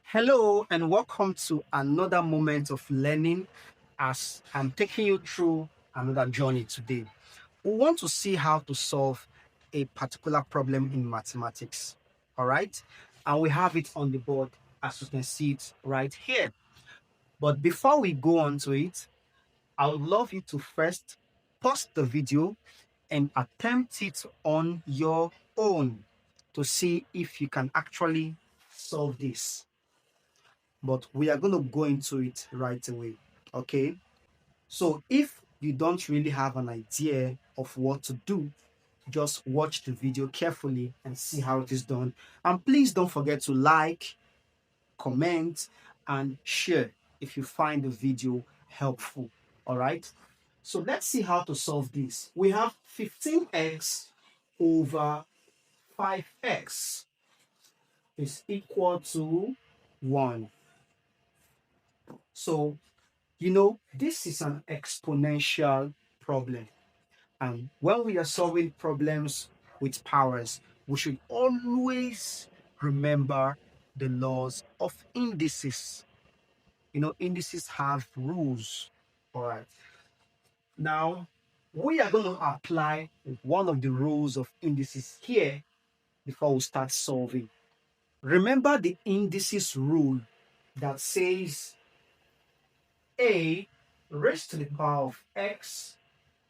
Hello and welcome to another moment of learning as I'm taking you through another journey today. We want to see how to solve a particular problem in mathematics. All right. And we have it on the board as you can see it right here. But before we go on to it, I would love you to first pause the video and attempt it on your own to see if you can actually solve this, but we are going to go into it right away. Okay. So if you don't really have an idea of what to do, just watch the video carefully and see how it is done. And please don't forget to like, comment, and share if you find the video helpful. All right. So let's see how to solve this. We have 15x over 5x is equal to 1. So this is an exponential problem. And when we are solving problems with powers, we should always remember the laws of indices. Indices have rules. All right. Now, we are going to apply one of the rules of indices here before we start solving. Remember the indices rule that says a raised to the power of x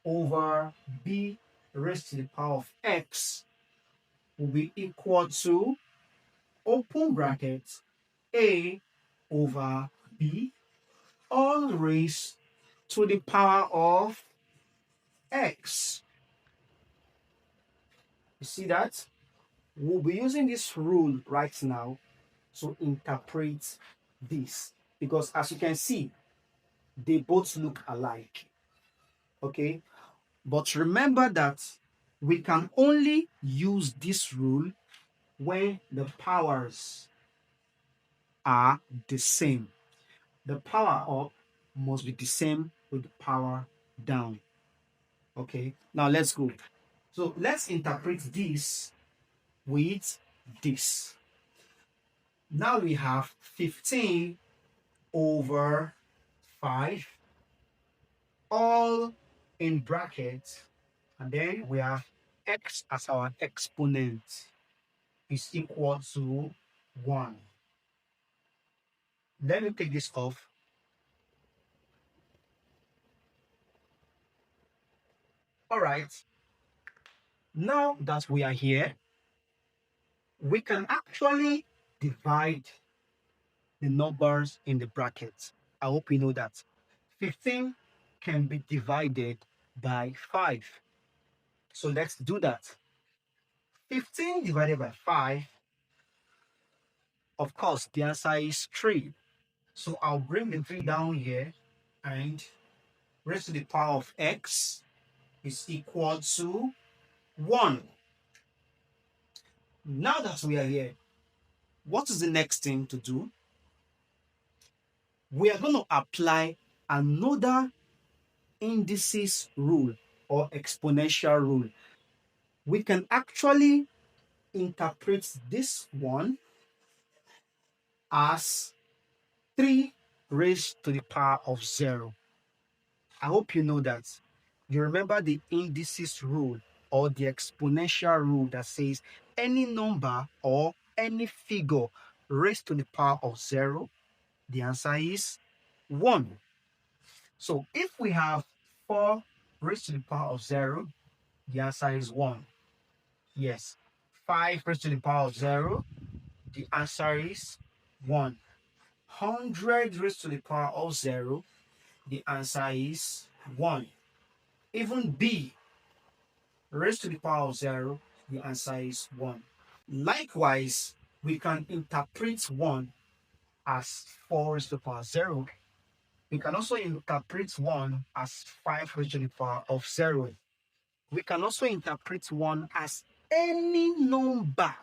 over b raised to the power of x will be equal to, open bracket, a over b all raised to the power of x. You see that? We'll be using this rule right now to interpret this because as you can see, they both look alike. Okay? But remember that we can only use this rule when the powers are the same. The power up must be the same with the power down. Okay, now let's go. So let's interpret this with this. Now we have 15 over 5 all in brackets, and then we have x as our exponent is equal to 1. Let me take this off. All right. Now that we are here, we can actually divide the numbers in the brackets. I hope you know that. 15 can be divided by 5. So let's do that. 15 divided by 5, of course, the answer is 3. So I'll bring the 3 down here and raise to the power of x is equal to 1. Now that we are here, what is the next thing to do? We are going to apply another indices rule or exponential rule. We can actually interpret this one as 3 raised to the power of 0. I hope you know that. You remember the indices rule or the exponential rule that says any number or any figure raised to the power of 0, the answer is 1. So if we have 4 raised to the power of 0, the answer is 1. Yes. 5 raised to the power of 0, the answer is 1. 100 raised to the power of 0, the answer is 1. Even b raised to the power of 0, the answer is 1. Likewise, we can interpret 1 as 4 raised to the power of 0. We can also interpret 1 as 5 raised to the power of 0. We can also interpret 1 as any number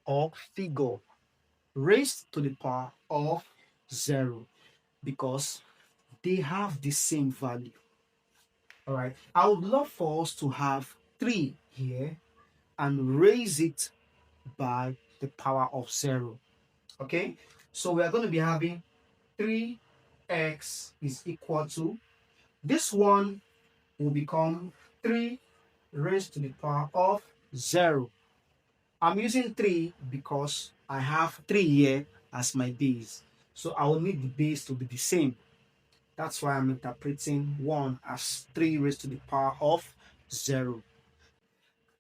or figure raised to the power of 0 because they have the same value. All right. I would love for us to have 3 here and raise it by the power of 0. Okay, so we are going to be having 3x is equal to, this one will become 3 raised to the power of 0. I'm using 3 because I have 3 here as my base. So I will need the base to be the same. That's why I'm interpreting 1 as 3 raised to the power of 0.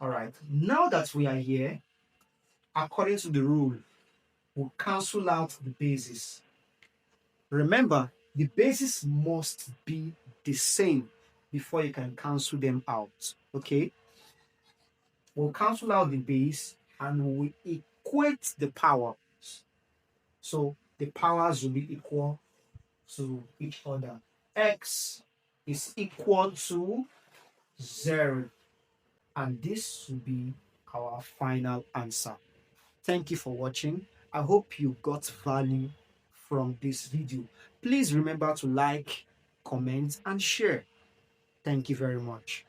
All right, now that we are here, according to the rule, we'll cancel out the bases. Remember, the bases must be the same before you can cancel them out. Okay, we'll cancel out the base and we equate the powers. So the powers will be equal to each other. X is equal to 0. And this will be our final answer. Thank you for watching. I hope you got value from this video. Please remember to like, comment, and share. Thank you very much.